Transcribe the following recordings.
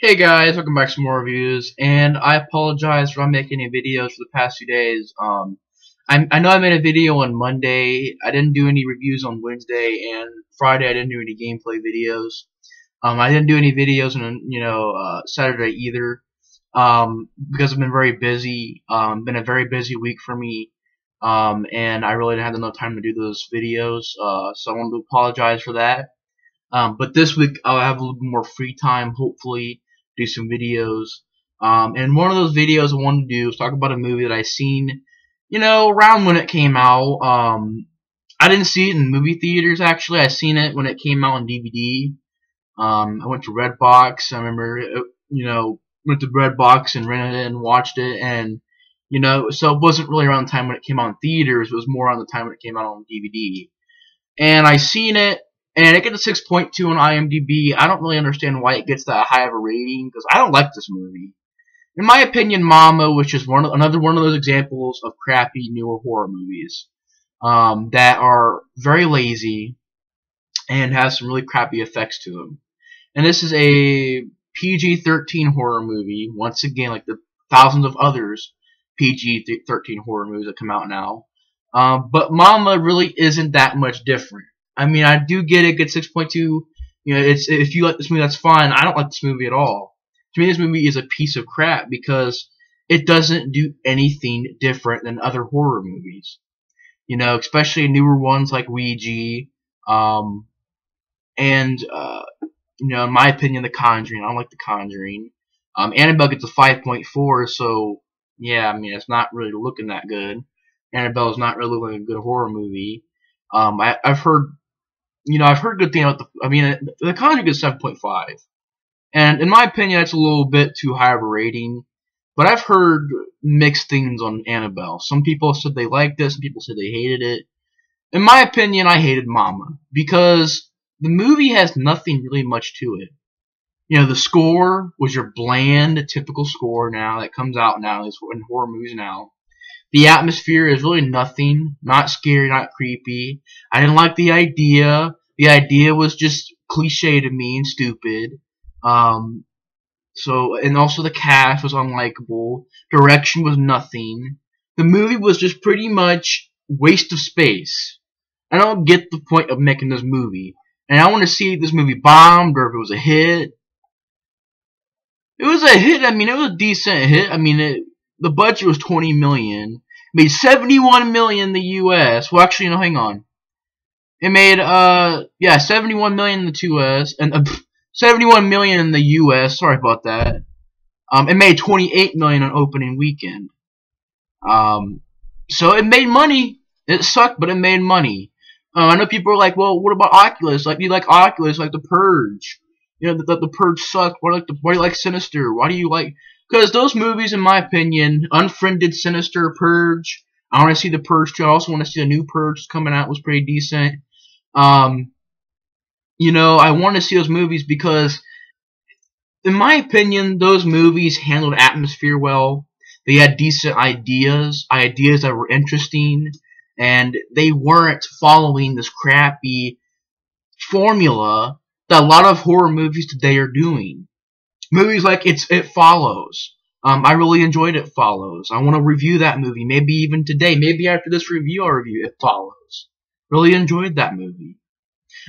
Hey guys, welcome back to some more reviews, and I apologize for not making any videos for the past few days. I know I made a video on Monday. I didn't do any reviews on Wednesday, and Friday I didn't do any gameplay videos. I didn't do any videos on Saturday either, because I've been very busy. Been a very busy week for me, and I really didn't have enough time to do those videos. So I want to apologize for that. But this week I'll have a little bit more free time, hopefully, do some videos. And one of those videos I wanted to do was talk about a movie that I seen, around when it came out. I didn't see it in movie theaters, actually. I seen it when it came out on DVD. I went to Redbox. I remember, went to Redbox and rented it and watched it. And, so it wasn't really around the time when it came out in theaters. It was more around the time when it came out on DVD. And I seen it. And it gets a 6.2 on IMDb. I don't really understand why it gets that high of a rating, because I don't like this movie. In my opinion, Mama was just another one of those examples of crappy newer horror movies that are very lazy and have some really crappy effects to them. And this is a PG-13 horror movie, once again, like the thousands of others PG-13 horror movies that come out now. But Mama really isn't that much different. I mean, I do get it. Get 6.2. If you like this movie, that's fine. I don't like this movie at all. To me, this movie is a piece of crap because it doesn't do anything different than other horror movies. Especially newer ones like Ouija, and in my opinion, The Conjuring. I don't like The Conjuring. Annabelle gets a 5.4, so yeah, I mean, it's not really looking that good. Annabelle's not really looking like a good horror movie. I've heard good things about the Conjuring is 7.5, and in my opinion, that's a little bit too high of a rating. But I've heard mixed things on Annabelle. Some people said they liked it, some people said they hated it. In my opinion, I hated Mama because the movie has nothing really much to it. The score was your bland, typical score now that comes out now in horror movies now. The atmosphere is really nothing, not scary, not creepy. I didn't like the idea. The idea was just cliche to me and stupid. And also the cast was unlikable. Direction was nothing. The movie was just pretty much waste of space. I don't get the point of making this movie. And I want to see if this movie bombed or if it was a hit. It was a hit. I mean, it was a decent hit. I mean, the budget was $20 million. It made $71 million in the U.S. Well, actually, no, hang on. It made $71 million in the U.S. and $71 million in the U.S. Sorry about that. It made $28 million on opening weekend. So it made money. It sucked, but it made money. I know people are like, well, what about Oculus? Like, you like Oculus, like The Purge. The Purge sucked. Why do you like Sinister? Why do you like? Because those movies, in my opinion, Unfriended, Sinister, Purge. I want to see The Purge too. I also want to see the new Purge coming out. Was pretty decent. I want to see those movies because, in my opinion, those movies handled atmosphere well. They had decent ideas that were interesting, and they weren't following this crappy formula that a lot of horror movies today are doing. Movies like It Follows. I really enjoyed It Follows. I want to review that movie. Maybe even today. Maybe after this review, I'll review It Follows. Really enjoyed that movie.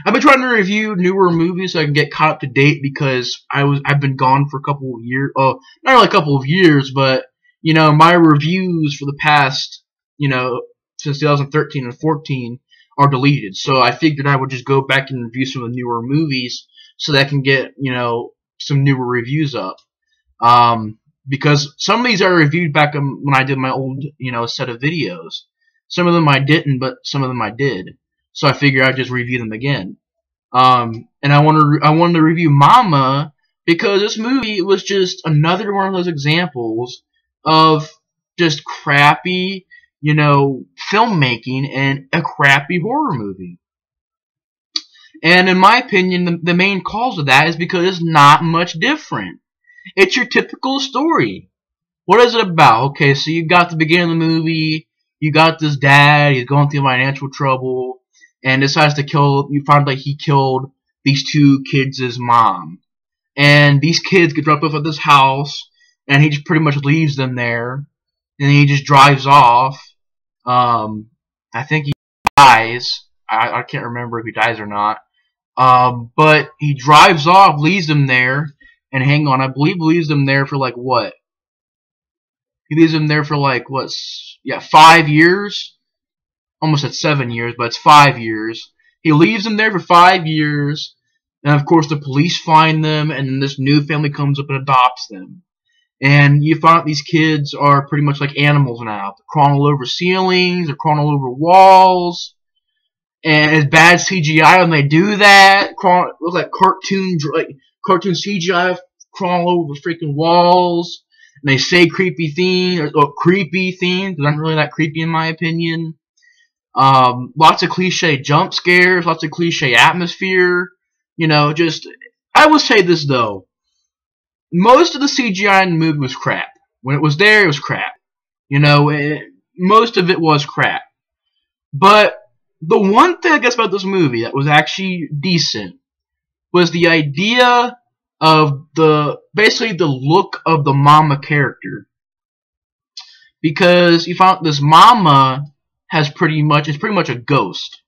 I've been trying to review newer movies so I can get caught up to date because I've been gone for a couple of years. Oh, not really a couple of years, but my reviews for the past since 2013 and 14 are deleted. So I figured I would just go back and review some of the newer movies so that I can get some newer reviews up. Because some of these I reviewed back when I did my old, set of videos. Some of them I didn't, but some of them I did. So I figured I'd just review them again. And I wanted to review Mama because this movie was just another one of those examples of just crappy, filmmaking and a crappy horror movie. And in my opinion, the main cause of that is because it's not much different. It's your typical story. What is it about? Okay, so you got the beginning of the movie, you got this dad, he's going through financial trouble, and decides to kill, you find out he killed these two kids' mom. and these kids get dropped off at this house, and he just pretty much leaves them there, and he just drives off. I think he dies. I can't remember if he dies or not. But he drives off, leaves them there, and hang on, I believe leaves them there for like what? He leaves them there for like what? Yeah, 5 years. Almost at 7 years, but it's 5 years. He leaves them there for 5 years, and of course the police find them, and this new family comes up and adopts them. And you find out these kids are pretty much like animals now. They're crawling all over ceilings, they're crawling all over walls, and it's bad CGI when they do that. Look like cartoon CGI crawling over the freaking walls. And they say creepy themes, or creepy themes, because aren't really that creepy in my opinion. Lots of cliche jump scares, lots of cliche atmosphere. You know, just, I will say this though. Most of the CGI in the movie was crap. When it was there, it was crap. You know, most of it was crap. But the one thing I guess about this movie that was actually decent was the idea of basically the look of the mama character. Because you found this mama is pretty much a ghost.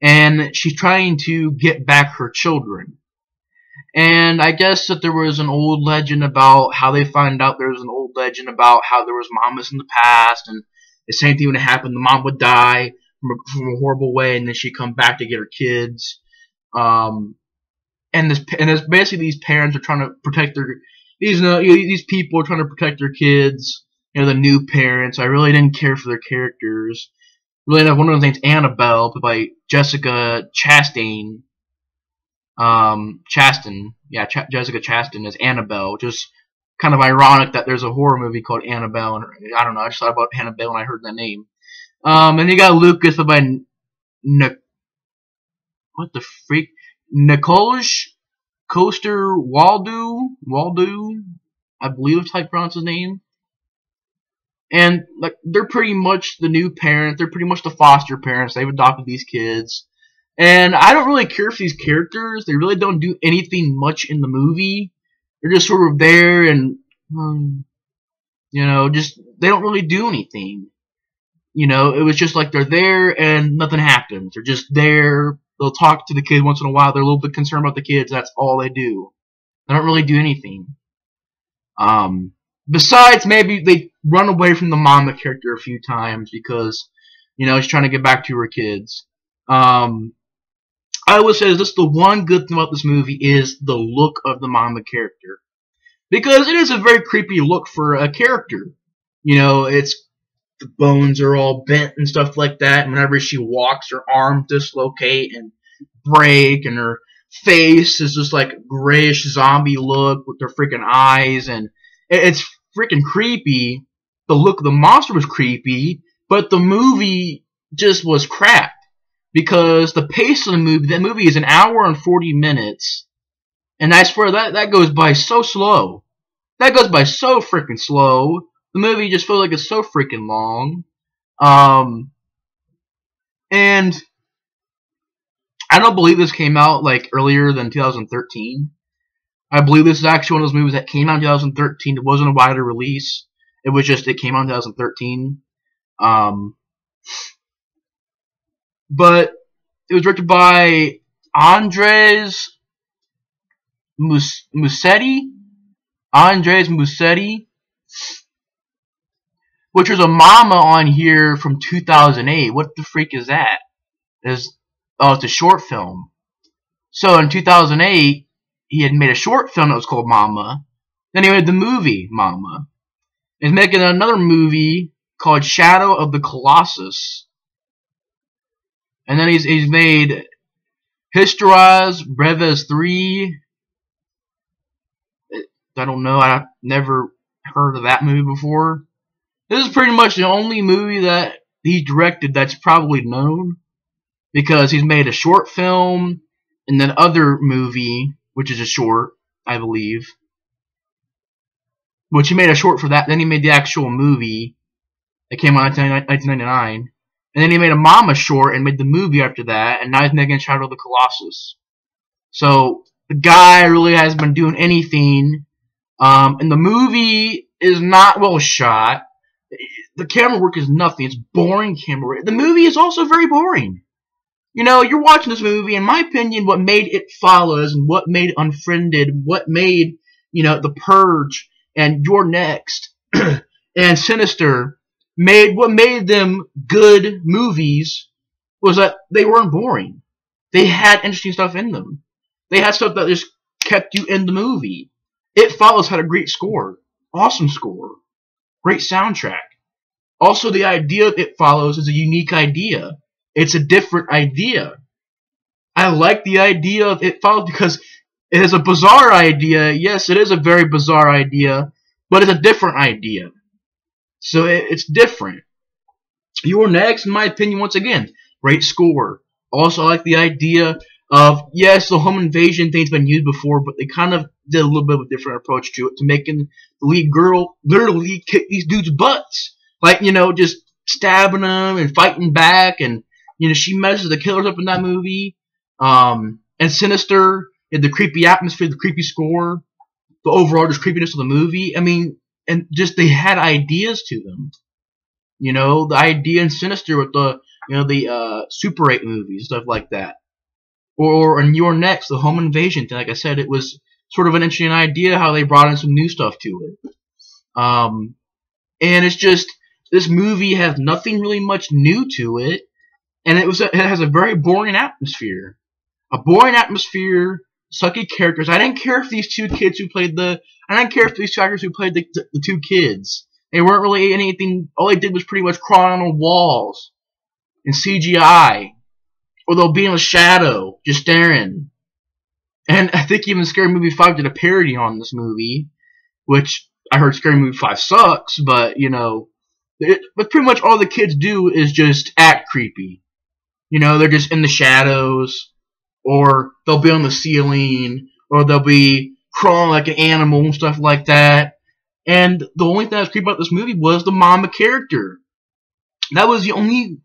And she's trying to get back her children. And I guess that there was an old legend about how they find out there was an old legend about how there was mamas in the past, and the same thing would happen. The mom would die from a horrible way, and then she'd come back to get her kids. And it's basically these parents are trying to protect these people are trying to protect their kids. You know, the new parents. I really didn't care for their characters. Really, one of the name's Annabelle, played by Jessica Chastain. Jessica Chastain as Annabelle, which is kind of ironic that there's a horror movie called Annabelle, and I don't know, I just thought about Annabelle when I heard that name. And you got Lucas by what the freak? Nikolaj Coster-Waldau, I believe is how you pronounce his name. And like they're pretty much the new parents, they're pretty much the foster parents, they've adopted these kids. And I don't really care for these characters. They really don't do anything much in the movie. They're just sort of there and, you know, just, they don't really do anything. You know, it was just like they're there and nothing happens. They're just there. They'll talk to the kids once in a while. They're a little bit concerned about the kids. That's all they do. They don't really do anything. Besides, maybe they run away from the mama character a few times because, you know, she's trying to get back to her kids. I would say this, the one good thing about this movie is the look of the mama character. Because it is a very creepy look for a character. You know, the bones are all bent and stuff like that. And whenever she walks, her arms dislocate and break. And her face is just like a grayish zombie look with her freaking eyes. And it's freaking creepy. The look of the monster was creepy. But the movie just was crap. Because the pace of the movie is an hour and 40 minutes. And I swear that goes by so slow. That goes by so freaking slow. The movie just feels like it's so freaking long. And I don't believe this came out like earlier than 2013. I believe this is actually one of those movies that came out in 2013. It wasn't a wider release. It was just, it came out in 2013. But it was directed by Andres Muschietti, which was a mama on here from 2008. What the freak is that? It's a short film. So in 2008, he had made a short film that was called Mama. Then he made the movie Mama. He's making another movie called Shadow of the Colossus. And then he's made Historias Breves 3. I don't know. I've never heard of that movie before. This is pretty much the only movie that he directed that's probably known. Because he's made a short film and then other movie, which is a short, I believe. Which he made a short for that. Then he made the actual movie that came out in 1999. And then he made a Mama short and made the movie after that, and now he's making Shadow of the Colossus. So, The guy really hasn't been doing anything. And the movie is not well shot. The camera work is nothing. It's boring camera work. The movie is also very boring. You know, you're watching this movie, in my opinion, what made It Follows and what made Unfriended, what made, The Purge and You're Next and Sinister, what made them good movies was that they weren't boring. They had interesting stuff in them. They had stuff that just kept you in the movie. It Follows had a great score. Awesome score. Great soundtrack. Also, the idea of It Follows is a unique idea. It's a different idea. I like the idea of It Follows because it is a bizarre idea. Yes, it is a very bizarre idea, but it's a different idea. So it's different. You're Next, in my opinion, once again, great score. Also, I like the idea of, yes, the home invasion thing's been used before, but they kind of did a little bit of a different approach to it, to making the lead girl literally kick these dudes' butts. Like, just stabbing them and fighting back, and, she messes the killers up in that movie. And Sinister, the creepy atmosphere, the creepy score, the overall just creepiness of the movie. I mean, and just they had ideas to them. The idea in Sinister with the Super 8 movies, stuff like that. Or in You're Next, the home invasion thing. Like I said, it was sort of an interesting idea how they brought in some new stuff to it. And it's just, this movie has nothing really much new to it, and it has a very boring atmosphere. A boring atmosphere, sucky characters. I didn't care if these two kids who played I didn't care if these two actors who played the two kids. They weren't really anything. All they did was pretty much crawling on walls and CGI. Or they'll be in a shadow, just staring. And I think even Scary Movie 5 did a parody on this movie, which I heard Scary Movie 5 sucks, but, but pretty much all the kids do is just act creepy. They're just in the shadows, or they'll be on the ceiling, or they'll be crawling like an animal and stuff like that. And the only thing that was creepy about this movie was the mama character. That was the only,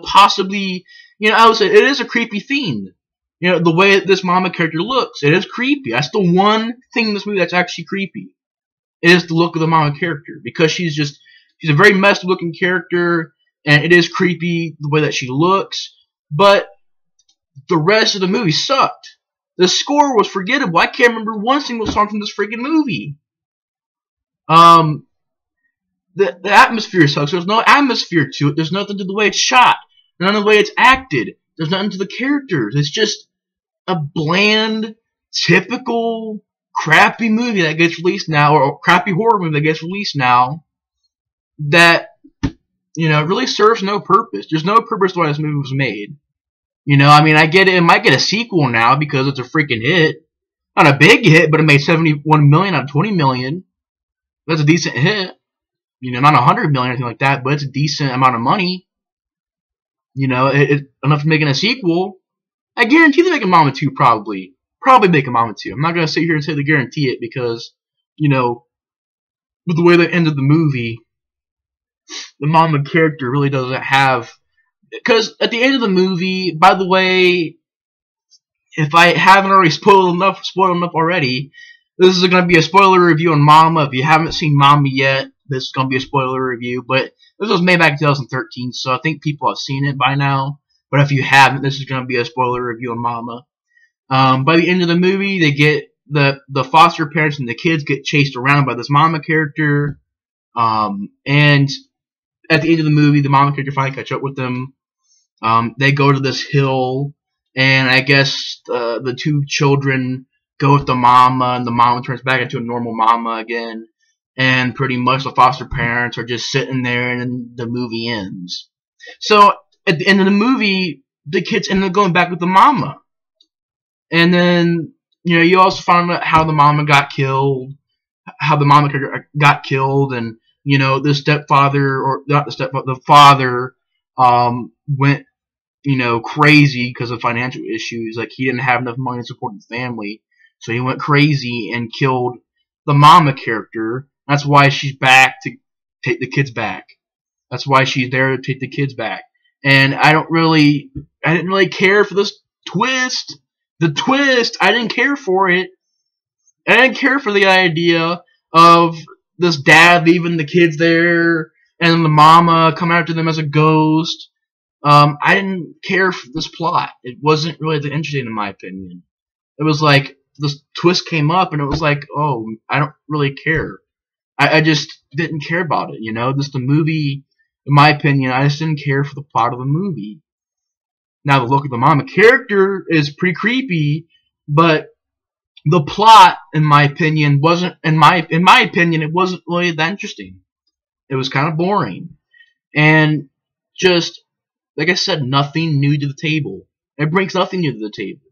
possibly... I would say it is a creepy theme. The way that this mama character looks, it is creepy. That's the one thing in this movie that's actually creepy. It is the look of the mama character. Because she's a very messed looking character, and it is creepy the way that she looks. But the rest of the movie sucked. The score was forgettable. I can't remember one single song from this freaking movie. The atmosphere sucks. There's no atmosphere to it. There's nothing to the way it's shot. None of the way it's acted. There's nothing to the characters. It's just a bland, typical, crappy movie that gets released now, or a crappy horror movie that gets released now, that, really serves no purpose. There's no purpose to why this movie was made. I get it. It might get a sequel now because it's a freaking hit. Not a big hit, but it made $71 million out of $20 million. That's a decent hit. Not $100 million or anything like that, but it's a decent amount of money. Enough to making a sequel. I guarantee they're making Mama 2 probably. Probably making Mama 2. I'm not going to sit here and say they guarantee it because, with the way they ended the movie, the Mama character really doesn't have... Because at the end of the movie, by the way, if I haven't already spoiled enough already, this is going to be a spoiler review on Mama. If you haven't seen Mama yet, this is going to be a spoiler review. But this was made back in 2013, so I think people have seen it by now. But if you haven't, this is going to be a spoiler review on Mama. By the end of the movie, they get the foster parents and the kids get chased around by this Mama character. And at the end of the movie, the Mama character finally catch up with them. They go to this hill, and I guess the two children go with the Mama, and the Mama turns back into a normal Mama again. And pretty much the foster parents are just sitting there, and then the movie ends. So at the end of the movie, the kids end up going back with the Mama. And then, you also find out how the Mama got killed, how the Mama got killed, and, the stepfather, or not the stepfather, the father, went, crazy because of financial issues. Like, he didn't have enough money to support his family. So he went crazy and killed the Mama character. That's why she's back to take the kids back. That's why she's there to take the kids back. And I didn't really care for this twist The twist, I didn't care for it. I didn't care for the idea of this dad leaving the kids there and the mama coming after them as a ghost. I didn't care for this plot. It wasn't really that interesting in my opinion. It was like this twist came up and it was like, oh, I don't really care. I just didn't care about it, you know? Just the movie, in my opinion, I just didn't care for the plot of the movie. Now the look of the mama character is pretty creepy, but the plot, in my opinion, wasn't in my opinion, it wasn't really that interesting. It was kind of boring. And just like I said, nothing new to the table. It brings nothing new to the table.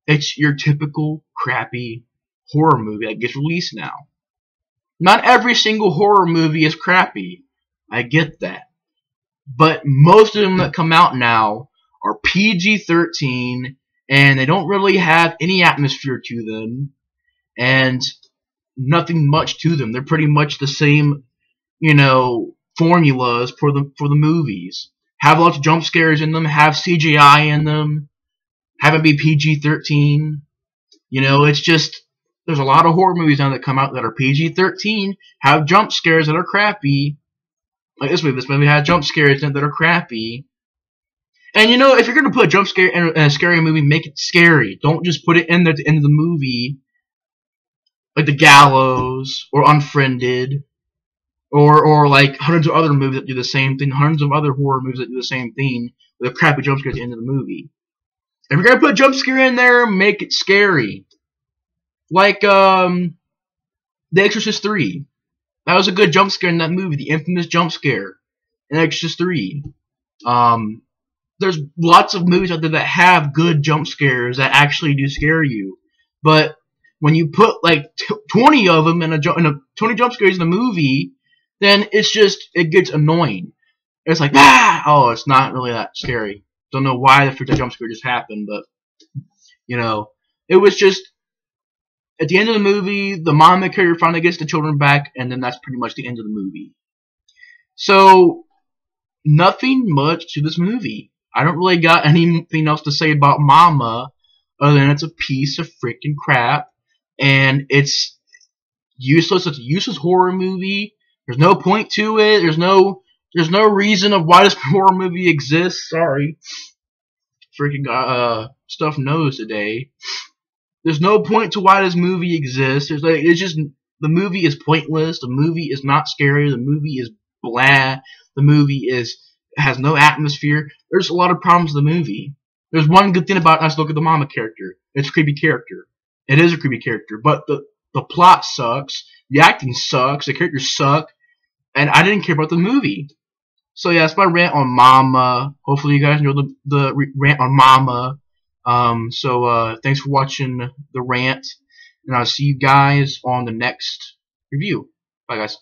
It's your typical crappy horror movie that gets released now. Not every single horror movie is crappy. I get that. But most of them that come out now are PG-13, and they don't really have any atmosphere to them, and nothing much to them. They're pretty much the same, you know, formulas for the movies. Have lots of jump scares in them, have CGI in them, have it be PG-13. You know, it's just, there's a lot of horror movies now that come out that are PG-13, have jump scares that are crappy. Like this movie had jump scares in it that are crappy. And you know, if you're gonna put a jump scare in a scary movie, make it scary. Don't just put it in there at the end of the movie, like The Gallows or Unfriended, or like hundreds of other movies that do the same thing. Hundreds of other horror movies that do the same thing with a crappy jump scare at the end of the movie. If you're gonna put a jump scare in there, make it scary. Like The Exorcist 3. That was a good jump scare in that movie, the infamous jump scare in Exorcist 3. There's lots of movies out there that have good jump scares that actually do scare you. But when you put like 20 of them in a 20 jump scares in a movie, then it gets annoying. It's like, oh, it's not really that scary. Don't know why the jump scare just happened, but you know, it was just at the end of the movie, the mom and character finally gets the children back, and then that's pretty much the end of the movie. So nothing much to this movie. I don't really got anything else to say about Mama other than it's a piece of freaking crap and it's useless. It's a useless horror movie. There's no point to it. There's no reason of why this horror movie exists. Sorry. Freaking stuff knows today. There's no point to why this movie exists. It's just the movie is pointless. The movie is not scary. The movie is blah. The movie has no atmosphere. There's a lot of problems with the movie. There's one good thing about it. Let's look at the mama character. It's a creepy character. It is a creepy character, but the plot sucks. The acting sucks. The characters suck, and I didn't care about the movie. So yeah, that's my rant on Mama. Hopefully you guys know the rant on Mama. Thanks for watching the rant, and I'll see you guys on the next review. Bye guys.